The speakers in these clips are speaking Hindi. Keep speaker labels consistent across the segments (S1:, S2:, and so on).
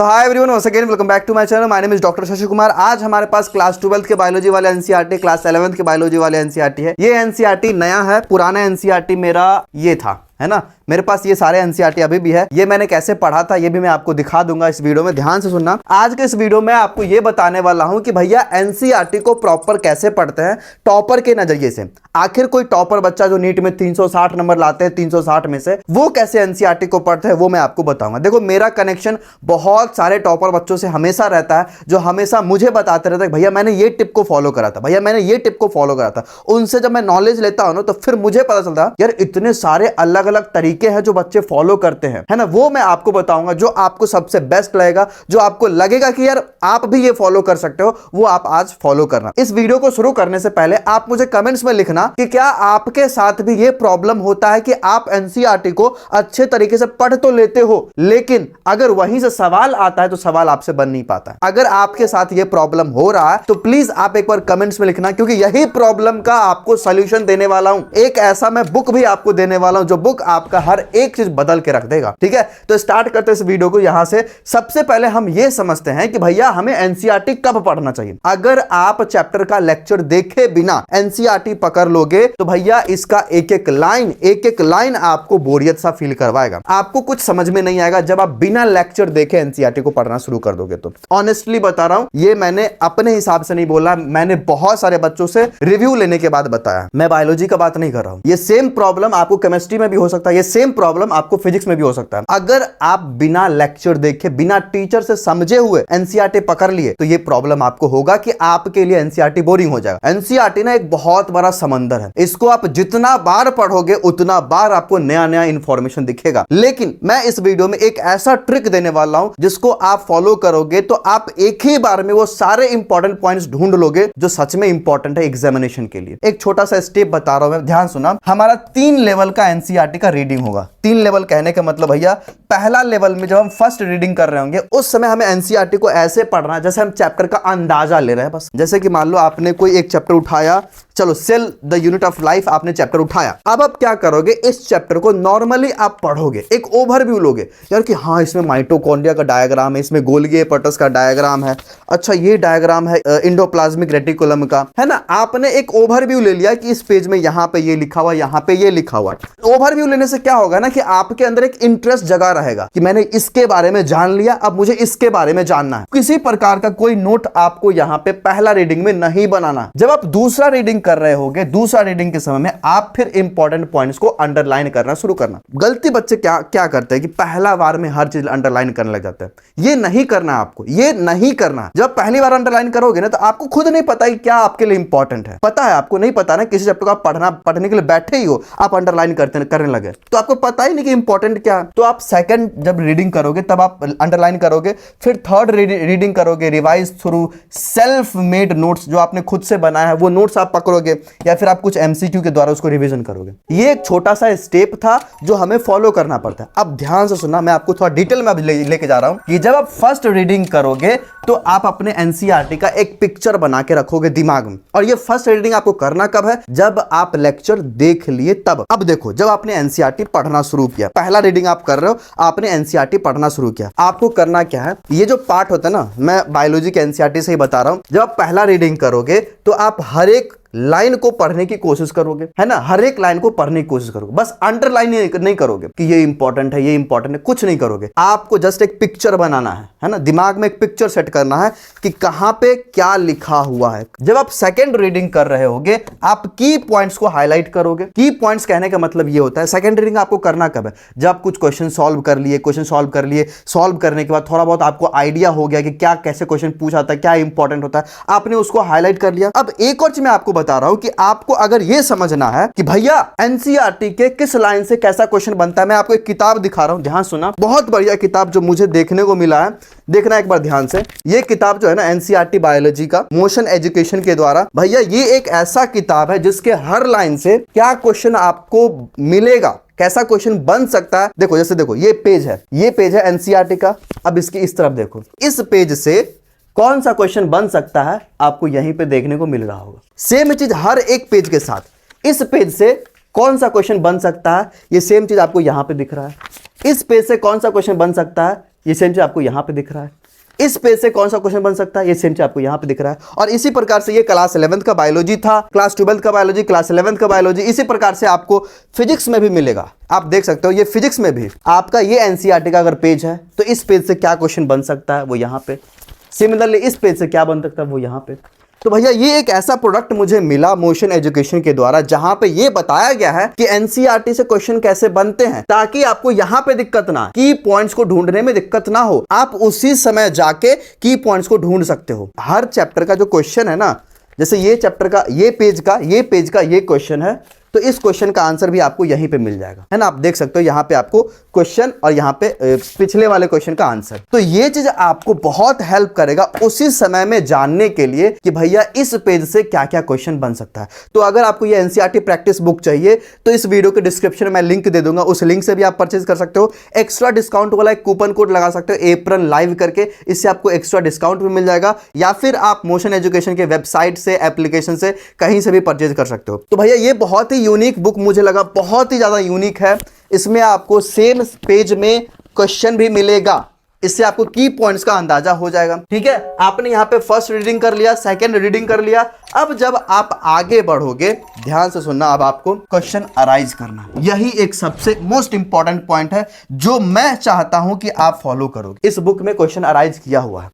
S1: So hi everyone, once again welcome back to my channel. My name is doctor Shashi Kumar. आज हमारे पास क्लास 12th के बायोलॉजी वाले एनसीईआरटी, क्लास 11th के बायोलॉजी वाले एनसीईआरटी है। ये एनसीईआरटी नया है, पुराना एनसीईआरटी मेरा ये था, है ना। मेरे पास ये सारे एनसीईआरटी अभी भी है। ये मैंने कैसे पढ़ा था ये भी मैं आपको दिखा दूंगा इस वीडियो में, ध्यान से सुनना। आज के इस वीडियो में आपको ये बताने वाला हूं कि भैया एनसीईआरटी को प्रॉपर कैसे पढ़ते हैं टॉपर के नजरिए से। आखिर कोई टॉपर बच्चा जो नीट में 360 नंबर लाते हैं 360 में से, वो कैसे एनसीईआरटी को पढ़ते हैं वो मैं आपको बताऊंगा। देखो, मेरा कनेक्शन बहुत सारे टॉपर बच्चों से हमेशा रहता है, जो हमेशा मुझे बताते रहते हैं भैया मैंने ये टिप को फॉलो करा था, भैया मैंने ये टिप को फॉलो करा था। उनसे जब मैं नॉलेज लेता हूं ना तो फिर मुझे पता चलता है यार इतने सारे अलग अलग तरीके हैं जो बच्चे फॉलो करते हैं, है ना। वो मैं आपको बताऊंगा जो आपको सबसे बेस्ट लगेगा, जो आपको लगेगा कि यार आप भी ये फॉलो कर सकते हो, वो आप आज फॉलो करना। इस वीडियो को शुरू करने से पहले आप मुझे कमेंट्स में लिखना कि क्या आपके साथ भी ये प्रॉब्लम होता है कि आप एनसीईआरटी को अच्छे तरीके से पढ़ तो लेते हो, लेकिन अगर वहीं से सवाल आता है तो सवाल आपसे बन नहीं पाता है। अगर आपके साथ ये प्रॉब्लम हो रहा है तो प्लीज आप एक बार कमेंट्स में लिखना, क्योंकि यही प्रॉब्लम का आपको सॉल्यूशन देने वाला हूं। एक ऐसा मैं बुक भी आपको देने वाला हूं जो बुक आपका हर एक चीज बदल के रख देगा, ठीक है। तो स्टार्ट करते हैं इस वीडियो को यहां से। सबसे पहले हम ये समझते हैं कि भैया हमें एनसीईआरटी कब पढ़ना चाहिए। अगर आप चैप्टर का लेक्चर देखे बिना एनसीईआरटी पकड़ लोगे तो भैया इसका एक एक लाइन आपको बोरियत सा फील करवाएगा, आपको कुछ समझ में नहीं आएगा जब आप बिना लेक्चर देखे एनसीईआरटी को पढ़ना शुरू कर दोगे तो। ऑनेस्टली बता रहा हूं, ये मैंने अपने हिसाब से नहीं बोला, मैंने बहुत सारे बच्चों से रिव्यू लेने के बाद बताया। मैं बायोलॉजी का बात नहीं कर रहा हूं। ये सेम प्रॉब्लम आपको केमिस्ट्री में भी हो सकता है, ये सेम प्रॉब्लम आपको फिजिक्स में भी हो सकता है। अगर आप बिना लेक्चर देखे, बिना टीचर से समझे हुए एनसीईआरटी पकड़ लिए तो ये प्रॉब्लम आपको होगा कि आपके लिए एनसीईआरटी बोरिंग हो जाएगा। एनसीईआरटी ना एक बहुत बड़ा समंदर है, इसको आप जितना बार पढ़ोगे उतना बार आपको नया नया इंफॉर्मेशन दिखेगा। लेकिन मैं इस वीडियो में एक ऐसा ट्रिक देने वाला हूं जिसको आप फॉलो करोगे तो आप एक ही बार में वो सारे इंपॉर्टेंट पॉइंट्स ढूंढ लोगे जो सच में इंपॉर्टेंट है एग्जामिनेशन के लिए। एक छोटा सा स्टेप बता रहा हूं मैं, ध्यान सुना। हमारा 3 लेवल का एनसीईआरटी का रीडिंग होगा। 3 लेवल कहने का मतलब भैया, पहला लेवल में जब हम फर्स्ट रीडिंग कर रहे होंगे उस समय हमें एनसीईआरटी को ऐसे पढ़ना है जैसे हम चैप्टर का अंदाजा ले रहे हैं बस। जैसे कि मान लो आपने कोई एक चैप्टर उठाया, चलो cell the unit of life आपने चैप्टर उठाया। अब आप क्या करोगे, इस चैप्टर को नॉर्मली आप पढ़ोगे, एक ओवरव्यू लोगे यार कि हाँ इसमें माइटोकॉन्ड्रिया का डायग्राम है, इसमें गोल्गी एपर्टस का डायग्राम है, अच्छा ये डायग्राम है एंडोप्लाज्मिक रेटिकुलम का, है ना। आपने एक ओवरव्यू ले लिया कि इस पेज में यहां पे ये लिखा हुआ, यहां पे ये लिखा हुआ। ओवरव्यू लेने से क्या होगा ना कि आपके अंदर एक इंटरेस्ट जगा रहेगा कि मैंने इसके बारे में जान लिया, अब मुझे इसके बारे में जानना है। किसी प्रकार का कोई नोट आपको यहां पे पहला रीडिंग में नहीं बनाना। जब आप दूसरा रीडिंग कर रहे होगे, दूसरा रीडिंग के समय में आप फिर इंपॉर्टेंट पॉइंट्स को अंडरलाइन करना शुरू करना। गलती बच्चे क्या करते हैं कि पहला बार में हर चीज अंडरलाइन करने लग जाते हैं। ये नहीं करना, आपको ये नहीं करना। जब पहली बार अंडरलाइन करोगे ना तो आपको खुद नहीं पता कि क्या आपके लिए इंपॉर्टेंट है। पता है आपको नहीं पता ना, किसी चैप्टर को आप पढ़ने के लिए बैठे ही हो, आप अंडरलाइन करने लगे तो आपको पता ही नहीं कि इंपॉर्टेंट क्या। तो आप सेकंड जब रीडिंग करोगे तब आप अंडरलाइन करोगे, फिर थर्ड रीडिंग करोगे revise through self made notes, जो आपने खुद से बनाया है वो नोट्स आप पकड़ोगे, या फिर आप कुछ एमसीक्यू के द्वारा उसको रिवीजन करोगे। ये एक छोटा सा स्टेप था जो हमें फॉलो करना पड़ता है। अब ध्यान से सुनना, मैं आपको थोड़ा डिटेल में लेके जा रहा हूं कि जब आप फर्स्ट रीडिंग करोगे तो आप अपने एनसीईआरटी का एक पिक्चर बना के रखोगे दिमाग में। और ये फर्स्ट रीडिंग आपको करना कब है, जब आप लेक्चर देख लिए तब। अब देखो, जब आपने एनसीईआरटी पढ़ना शुरू किया, पहला रीडिंग आप कर रहे हो, आपने एनसीईआरटी पढ़ना शुरू किया, आपको करना क्या है, ये जो पार्ट होता है ना, मैं बायोलॉजी के एनसीईआरटी से ही बता रहा हूं। जब आप पहला रीडिंग करोगे तो आप हर एक लाइन को पढ़ने की कोशिश करोगे, है ना। हर एक लाइन को पढ़ने की कोशिश करोगे, बस अंडरलाइन नहीं करोगे कि ये इंपॉर्टेंट है, ये इंपॉर्टेंट है, कुछ नहीं करोगे। आपको जस्ट एक पिक्चर बनाना है ना, दिमाग में एक पिक्चर सेट करना है कि कहां पे क्या लिखा हुआ है। जब आप सेकंड रीडिंग कर रहे होगे आप की पॉइंट्स को हाईलाइट करोगे। की पॉइंट्स कहने का मतलब ये होता है, सेकंड रीडिंग आपको करना कब है, जब आप कुछ क्वेश्चन सॉल्व कर लिए, सॉल्व करने के बाद थोड़ा बहुत आपको आइडिया हो गया कि क्या कैसे क्वेश्चन पूछा था, क्या इंपॉर्टेंट होता है, आपने उसको हाईलाइट कर लिया। अब एक और चीज मैं आपको बता रहा हूं कि आपको अगर यह समझना है कि भैया एनसीईआरटी के किस लाइन से कैसा क्वेश्चन बनता है, मैं आपको एक किताब दिखा रहा हूं, ध्यान सुना। बहुत बढ़िया किताब जो मुझे देखने को मिला है, देखना एक बार ध्यान से। ये किताब जो है ना एनसीईआरटी बायोलॉजी का मोशन एजुकेशन के द्वारा, भैया ये एक ऐसा किताब है जिसके हर लाइन से क्या क्वेश्चन आपको मिलेगा, कैसा क्वेश्चन बन सकता है। देखो, जैसे देखो ये पेज है एनसीईआरटी का। अब इसकी इस तरफ देखो, इस पेज से कौन सा क्वेश्चन बन सकता है आपको यहीं पे देखने को मिल रहा होगा। सेम चीज हर एक पेज के साथ, इस पेज से कौन सा क्वेश्चन बन सकता है, ये सेम चीज आपको यहां पे दिख रहा है। इस पेज से कौन सा क्वेश्चन बन सकता है, ये सेम चीज आपको यहां पे दिख रहा है। इस पेज से कौन सा क्वेश्चन बन सकता है, ये सेम चीज आपको यहां पे दिख रहा है। और इसी प्रकार से ये क्लास 11th का बायोलॉजी था, क्लास 12th का बायोलॉजी, क्लास 11th का बायोलॉजी, इसी प्रकार से आपको फिजिक्स में भी मिलेगा। आप देख सकते हो ये फिजिक्स में भी आपका ये एनसीईआरटी का अगर पेज है तो इस पेज से क्या क्वेश्चन बन सकता है वो यहां पे, सिमिलरली इस पेज से क्या बन सकता है वो यहां पे। तो भैया ये एक ऐसा प्रोडक्ट मुझे मिला मोशन एजुकेशन के द्वारा जहां पे ये बताया गया है कि एनसीईआरटी से क्वेश्चन कैसे बनते हैं, ताकि आपको यहां पे दिक्कत ना, की पॉइंट्स को ढूंढने में दिक्कत ना हो, आप उसी समय जाके की पॉइंट्स को ढूंढ सकते हो। हर चैप्टर का जो क्वेश्चन है ना, जैसे ये चैप्टर का ये पेज का ये क्वेश्चन है, तो इस क्वेश्चन का आंसर भी आपको यहीं पे मिल जाएगा, है ना। आप देख सकते हो यहाँ पे आपको क्वेश्चन और यहाँ पे पिछले वाले क्वेश्चन का आंसर। तो ये चीज आपको बहुत हेल्प करेगा उसी समय में जानने के लिए कि भैया इस पेज से क्या क्या क्वेश्चन बन सकता है। तो अगर आपको ये एनसीईआरटी प्रैक्टिस बुक चाहिए तो इस वीडियो के डिस्क्रिप्शन में मैं लिंक दे दूंगा, उस लिंक से भी आप परचेज कर सकते हो। एक्स्ट्रा डिस्काउंट वाला एक कूपन कोड लगा सकते हो एप्रन लाइव करके, इससे आपको एक्स्ट्रा डिस्काउंट भी मिल जाएगा। या फिर आप मोशन एजुकेशन के वेबसाइट से, एप्लीकेशन से, कहीं से भी परचेज कर सकते हो। तो भैया ये बहुत ही यूनिक बुक मुझे लगा, बहुत ही ज्यादा यूनिक है। इसमें आपको सेम पेज में क्वेश्चन भी मिलेगा, इससे आपको की पॉइंट्स का अंदाजा हो जाएगा। ठीक है, आपने यहां पे फर्स्ट रीडिंग कर लिया, सेकंड रीडिंग कर लिया। अब जब आप आगे बढ़ोगे, ध्यान से सुनना, अब आपको क्वेश्चन अराइज करना, यही एक सबसे मोस्ट इंपॉर्टेंट पॉइंट है जो मैं चाहता हूं कि आप फॉलो करोगे। इस बुक में क्वेश्चन अराइज किया हुआ है,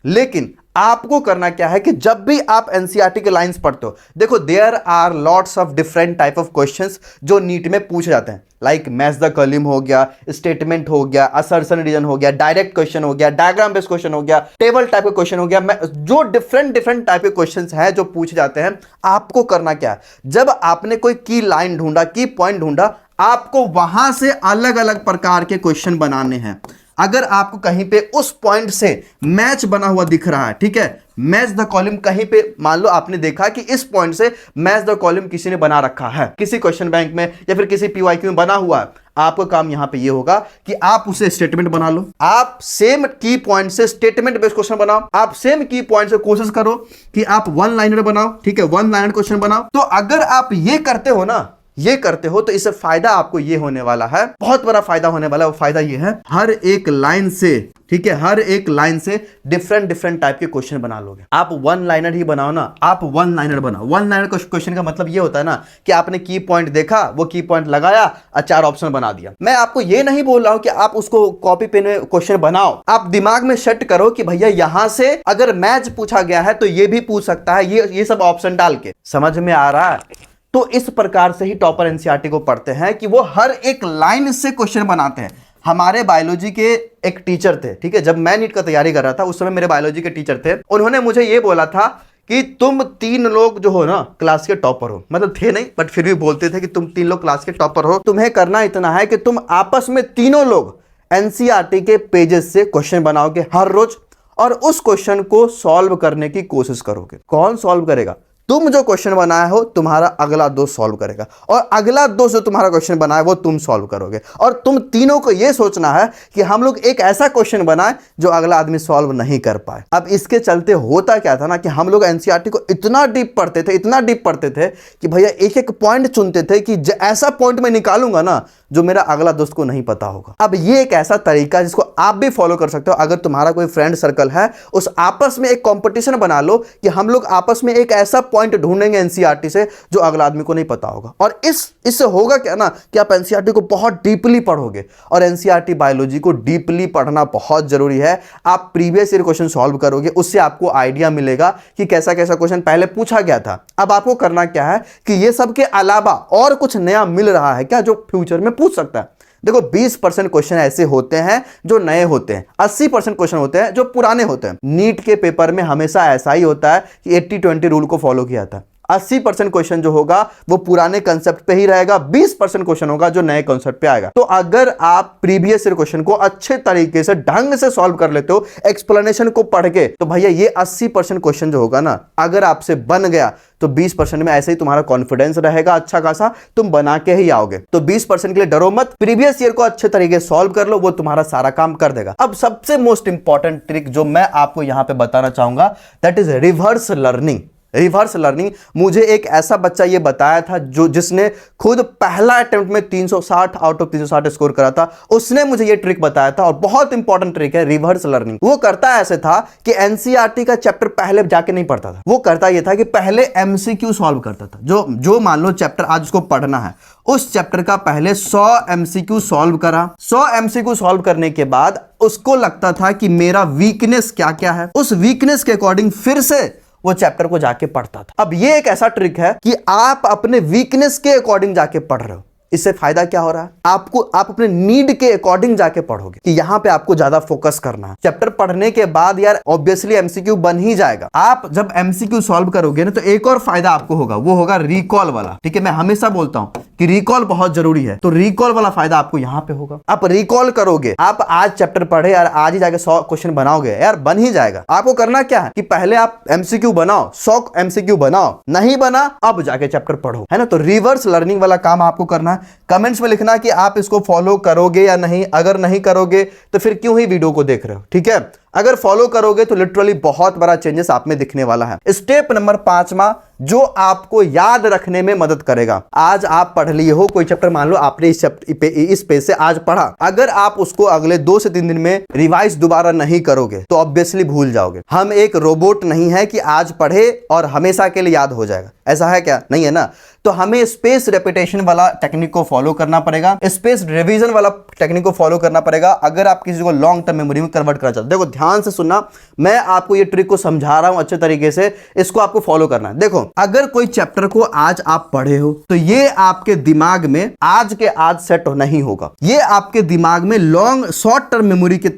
S1: लेकिन आपको करना क्या है कि जब भी आप एनसीईआरटी के लाइंस पढ़ते हो, देखो there are lots of different type of questions जो नीट में पूछे जाते हैं, लाइक मैच द कॉलम हो गया, स्टेटमेंट हो गया, असर्शन रीजन हो गया, डायरेक्ट क्वेश्चन हो गया, डायग्राम बेस्ड क्वेश्चन हो गया, टेबल टाइप का क्वेश्चन हो गया, जो डिफरेंट टाइप के क्वेश्चंस हैं जो पूछे जाते हैं। आपको करना क्या है, जब आपने कोई की लाइन ढूंढा, की पॉइंट ढूंढा, आपको वहां से अलग अलग प्रकार के क्वेश्चन बनाने हैं। अगर आपको कहीं पे उस पॉइंट से मैच बना हुआ दिख रहा है, ठीक है, मैच द कॉलम, कहीं पे मान लो आपने देखा कि इस पॉइंट से मैच द कॉलम किसी ने बना रखा है, किसी क्वेश्चन बैंक में या फिर किसी पीवाईक्यू में बना हुआ है, आपका काम यहां पे ये होगा कि आप उसे स्टेटमेंट बना लो। आप सेम की पॉइंट से स्टेटमेंट बेस्ड क्वेश्चन बनाओ, आप सेम की पॉइंट से कोशिश करो कि आप वन लाइनर बनाओ, ठीक है, वन लाइनर क्वेश्चन बनाओ। तो अगर आप ये करते हो ना, ये करते हो, तो इससे फायदा आपको ये होने वाला है, बहुत बड़ा फायदा होने वाला है। वो फायदा ये है, हर एक लाइन से, ठीक है, हर एक लाइन से डिफरेंट टाइप के क्वेश्चन बना लोगे। आप वन लाइनर ही बनाओ ना, आप वन लाइनर बनाओ। वन लाइनर क्वेश्चन का मतलब ये होता है ना कि आपने की पॉइंट देखा, वो की पॉइंट लगाया और 4 ऑप्शन बना दिया। मैं आपको ये नहीं बोल रहा हूं कि आप उसको कॉपी पेन में क्वेश्चन बनाओ, आप दिमाग में सेट करो कि भैया यहां से अगर मैच पूछा गया है तो ये भी पूछ सकता है, ये सब ऑप्शन डाल के। समझ में आ रहा है? तो इस प्रकार से ही टॉपर एनसीईआरटी को पढ़ते हैं कि वो हर एक लाइन से क्वेश्चन बनाते हैं। हमारे बायोलॉजी के एक टीचर थे, ठीक है, जब मैं नीट का तैयारी कर रहा था उस समय मेरे बायोलॉजी के टीचर थे, उन्होंने मुझे ये बोला था कि तुम 3 लोग जो हो ना क्लास के टॉपर हो, मतलब थे नहीं बट फिर भी बोलते थे कि तुम 3 लोग क्लास के टॉपर हो। तुम्हें करना इतना है कि तुम आपस में तीनों लोग एनसीईआरटी के पेजेस से क्वेश्चन बनाओगे हर रोज, और उस क्वेश्चन को सॉल्व करने की कोशिश करोगे। कौन सॉल्व करेगा? तुम जो क्वेश्चन बनाया हो तुम्हारा अगला दोस्त सॉल्व करेगा, और अगला दोस्त जो तुम्हारा क्वेश्चन बनाया वो तुम सॉल्व करोगे। और तुम तीनों को यह सोचना है कि हम लोग एक ऐसा क्वेश्चन बनाए जो अगला आदमी सॉल्व नहीं कर पाए। अब इसके चलते होता क्या था ना कि हम लोग एनसीईआरटी को इतना डीप पढ़ते थे कि भैया एक एक पॉइंट चुनते थे कि ऐसा पॉइंट मैं निकालूंगा ना जो मेरा अगला दोस्त को नहीं पता होगा। अब ये एक ऐसा तरीका है जिसको आप भी फॉलो कर सकते हो। अगर तुम्हारा कोई फ्रेंड सर्कल है, उस आपस में एक कंपटीशन बना लो कि हम लोग आपस में एक ऐसा पॉइंट ढूंढेंगे एनसीईआरटी से जो अगला आदमी को नहीं पता होगा। और इससे होगा क्या ना कि आप एनसीईआरटी को बहुत डीपली पढ़ोगे, और एनसीईआरटी बायोलॉजी को डीपली पढ़ना बहुत जरूरी है। आप प्रीवियस ईयर क्वेश्चन सॉल्व करोगे, उससे आपको आइडिया मिलेगा कि कैसा कैसा क्वेश्चन पहले पूछा गया था। अब आपको करना क्या है कि ये सब के अलावा और कुछ नया मिल रहा है क्या जो फ्यूचर में पूछ सकता है। देखो 20% क्वेश्चन ऐसे होते हैं जो नए होते हैं, 80% क्वेश्चन होते हैं जो पुराने होते हैं। नीट के पेपर में हमेशा ऐसा ही होता है कि 80-20 रूल को फॉलो किया था। 80% क्वेश्चन जो होगा वो पुराने कंसेप्ट पे ही रहेगा, 20% क्वेश्चन होगा जो नए कंसेप्ट पे आएगा। तो अगर आप प्रीवियस ईयर क्वेश्चन को अच्छे तरीके से ढंग से सॉल्व कर लेते हो एक्सप्लेनेशन को पढ़ के, तो भैया ये 80% क्वेश्चन जो होगा ना, अगर आपसे बन गया तो 20% में ऐसे ही तुम्हारा कॉन्फिडेंस रहेगा अच्छा खासा, तुम बना के ही आओगे। तो 20% के लिए डरो मत, प्रीवियस ईयर को अच्छे तरीके से सॉल्व कर लो, वो तुम्हारा सारा काम कर देगा। अब सबसे मोस्ट इंपॉर्टेंट ट्रिक जो मैं आपको यहां पे बताना चाहूंगा that is reverse learning. Reverse learning मुझे एक ऐसा बच्चा ये बताया था जिसने खुद पहला अटेम्प्ट में 360 आउट ऑफ 360 स्कोर करा था, उसने मुझे ये ट्रिक बताया था और बहुत इंपॉर्टेंट ट्रिक है रिवर्स लर्निंग। वो करता ऐसे था कि एनसीईआरटी का चैप्टर पहले जाके नहीं पढ़ता था, वो करता ये था कि पहले एमसीक्यू सॉल्व करता था। जो मान लो चैप्टर आज उसको पढ़ना है, उस चैप्टर का पहले 100 एमसीक्यू सॉल्व करा। 100 एमसीक्यू सॉल्व करने के बाद उसको लगता था कि मेरा वीकनेस क्या क्या है, उस वीकनेस के अकॉर्डिंग फिर से वो चैप्टर को जाके पढ़ता था। अब ये एक ऐसा ट्रिक है कि आप अपने वीकनेस के अकॉर्डिंग जाके पढ़ रहे हो। इससे फायदा क्या हो रहा है आप अपने नीड के अकॉर्डिंग जाके पढ़ोगे कि यहां पे आपको ज्यादा फोकस करना है। चैप्टर पढ़ने के बाद यार ऑब्वियसली एमसीक्यू बन ही जाएगा। आप जब एमसीक्यू सॉल्व करोगे ना तो एक और फायदा आपको होगा, वो होगा रिकॉल वाला। ठीक है, मैं हमेशा बोलता हूं कि रिकॉल बहुत जरूरी है, तो रिकॉल वाला फायदा आपको यहां पे होगा। आप रिकॉल करोगे, आप आज चैप्टर पढ़े यार, आज ही जाके 100 क्वेश्चन बनाओगे यार, बन ही जाएगा। आपको करना क्या है कि पहले आप एमसीक्यू बनाओ, 100 एमसीक्यू बनाओ, नहीं बना अब जाके चैप्टर पढ़ो, है ना। तो रिवर्स लर्निंग वाला काम आपको करना है। कमेंट्स में लिखना कि आप इसको फॉलो करोगे या नहीं। अगर नहीं करोगे तो फिर क्यों ही वीडियो को देख रहे हो, ठीक है। अगर फॉलो करोगे तो लिटरली बहुत बड़ा चेंजेस आप में दिखने वाला है। स्टेप नंबर 5वां जो आपको याद रखने में मदद करेगा। आज आप पढ़ लिए हो कोई चैप्टर, मान लो आपने इस पेज से आज पढ़ा, अगर आप उसको अगले 2 से 3 दिन में रिवाइज दोबारा नहीं करोगे तो ऑब्वियसली भूल जाओगे। हम एक रोबोट नहीं है कि आज पढ़े और हमेशा के लिए याद हो जाएगा, ऐसा है क्या? नहीं है ना। तो हमें स्पेस रेपिटेशन वाला टेक्निक को फॉलो करना पड़ेगा, स्पेस रिवीजन वाला टेक्निक को फॉलो करना पड़ेगा अगर आप किसी को लॉन्ग टर्म मेमोरी में कन्वर्ट करना चाहते हो। देखो ध्यान से सुनना, मैं आपको ये ट्रिक को समझा रहा हूं अच्छे तरीके से, इसको आपको फॉलो करना है। देखो अगर कोई चैप्टर को आज आप पढ़े हो तो ये आपके दिमाग में आज के आज सेट नहीं होगा, ये आपके दिमाग में लॉन्ग शॉर्ट टर्म मेमोरी के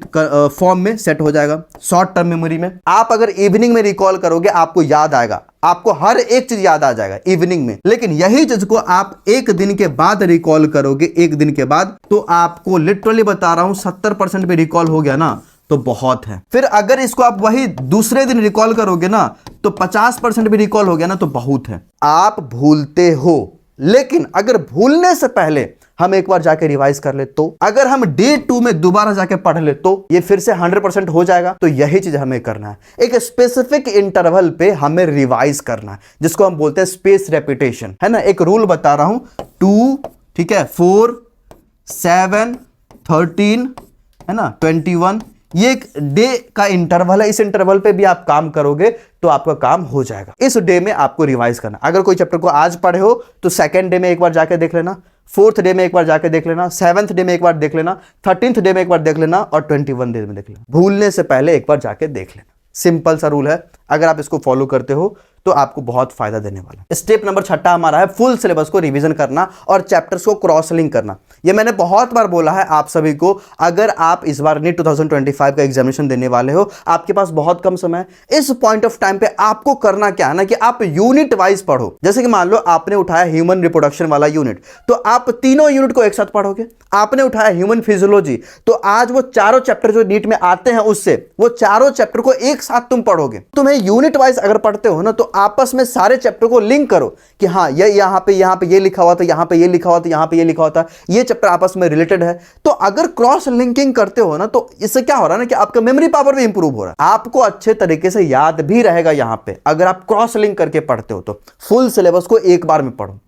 S1: फॉर्म में सेट हो जाएगा। शॉर्ट टर्म मेमोरी में आप अगर इवनिंग में रिकॉल करोगे आपको याद आएगा, आपको हर एक चीज याद आ जाएगा इवनिंग में। लेकिन यही चीज को आप एक दिन के बाद रिकॉल करोगे, एक दिन के बाद, तो आपको लिटरली बता रहा हूं 70% पे रिकॉल हो गया ना तो बहुत है। फिर अगर इसको आप वही दूसरे दिन रिकॉल करोगे ना तो 50% भी रिकॉल हो गया ना तो बहुत है। आप भूलते हो, लेकिन अगर भूलने से पहले हम एक बार जाके रिवाइज कर ले तो, अगर हम डे 2 में दोबारा जाके पढ़ ले तो ये फिर से 100% हो जाएगा। तो यही चीज हमें करना है, एक स्पेसिफिक इंटरवल पे हमें रिवाइज करना है, जिसको हम बोलते हैं स्पेस रेपिटेशन, है ना। एक रूल बता रहा हूं, 2, ठीक है, 4, 7, 13, है ना, 21, ये एक डे का इंटरवल है। इस इंटरवल पे भी आप काम करोगे तो आपका काम हो जाएगा। इस डे में आपको रिवाइज करना। अगर कोई चैप्टर को आज पढ़े हो तो 2nd डे में एक बार जाके देख लेना, 4th डे में एक बार जाके देख लेना, 7th डे में एक बार देख लेना, 13th डे में एक बार देख लेना और 21 डे में देख लेना। भूलने से पहले एक बार जाके देख लेना। सिंपल सा रूल है, अगर आप इसको फॉलो करते हो तो आपको बहुत फायदा देने वाला है। स्टेप नंबर 6 हमारा है फुल सिलेबस को रिवीजन करना और चैप्टर्स को क्रॉस लिंक करना। ये मैंने बहुत बार बोला है आप सभी को, अगर आप इस बार नीट 2025 का एग्जामिनेशन देने वाले हो, आपके पास बहुत कम समय है। इस पॉइंट ऑफ टाइम पे आपको करना क्या है ना कि आप यूनिट वाइज पढ़ो। जैसे कि मान लो आपने उठाया ह्यूमन रिप्रोडक्शन वाला यूनिट, तो आप तीनों यूनिट को एक साथ पढ़ोगे। आपने उठाया ह्यूमन फिजियोलॉजी, तो आज वो चारों चैप्टर जो नीट में आते हैं उससे वो चारों चैप्टर को एक साथ तुम पढ़ोगे। तुम्हें यूनिट वाइज अगर पढ़ते हो ना तो आपस में सारे चैप्टर को लिंक करो कि हाँ ये यहाँ पे ये लिखा हुआ था, यहाँ पे ये लिखा हुआ था, यहाँ पे ये लिखा हुआ था, ये चैप्टर आपस में रिलेटेड है। तो अगर क्रॉस लिंकिंग करते हो ना तो इससे क्या हो रहा है ना कि आपका मेमोरी पावर भी इंप्रूव हो रहा है, आपको अच्छे तरीके से याद भी रहेगा यहाँ पे अगर आप क्रॉस लिंक करके पढ़ते हो। तो फुल सिलेबस को एक बार में पढ़ो,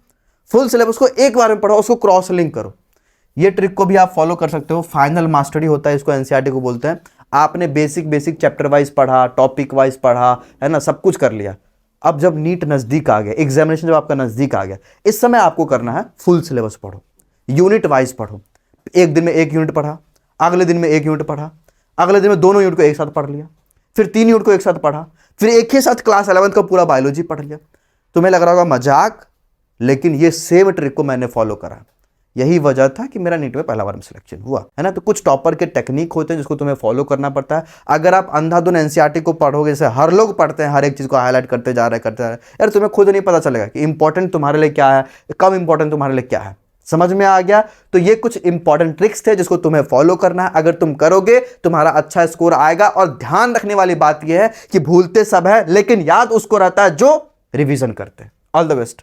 S1: फुल सिलेबस को एक बार में पढ़ो, उसको क्रॉस लिंक करो। ये ट्रिक को भी आप फॉलो कर सकते हो। फाइनल मास्टरी होता है, इसको एनसीईआरटी को बोलते हैं। आपने बेसिक चैप्टर वाइज पढ़ा, टॉपिक वाइज पढ़ा, है ना, सब कुछ कर लिया। अब जब नीट नजदीक आ गया, एग्जामिनेशन जब आपका नजदीक आ गया, इस समय आपको करना है फुल सिलेबस पढ़ो, यूनिट वाइज पढ़ो। एक दिन में एक यूनिट पढ़ा, अगले दिन में एक यूनिट पढ़ा, अगले दिन में दोनों यूनिट को एक साथ पढ़ लिया, फिर 3 यूनिट को एक साथ पढ़ा, फिर एक ही साथ क्लास 11th का पूरा बायोलॉजी पढ़ लिया। तुम्हें लग रहा होगा मजाक, लेकिन ये सेम ट्रिक को मैंने फॉलो करा। यही वजह था कि मेरा नीट में पहला बार में सिलेक्शन हुआ, है ना। तो कुछ टॉपर के टेक्निक होते हैं जिसको तुम्हें फॉलो करना पड़ता है। अगर आप अंधाधुन एनसीईआरटी को पढ़ोगे, जैसे हर लोग पढ़ते हैं, हर एक चीज को हाईलाइट करते जा रहे यार, तुम्हें खुद नहीं पता चलेगा कि इंपॉर्टेंट तुम्हारे लिए क्या है, कम इंपॉर्टेंट तुम्हारे लिए क्या है। समझ में आ गया? तो ये कुछ इंपॉर्टेंट ट्रिक्स थे जिसको तुम्हें फॉलो करना है। अगर तुम करोगे तुम्हारा अच्छा स्कोर आएगा। और ध्यान रखने वाली बात यह है कि भूलते सब है, लेकिन याद उसको रहता है जो रिवीजन करते हैं। All the best.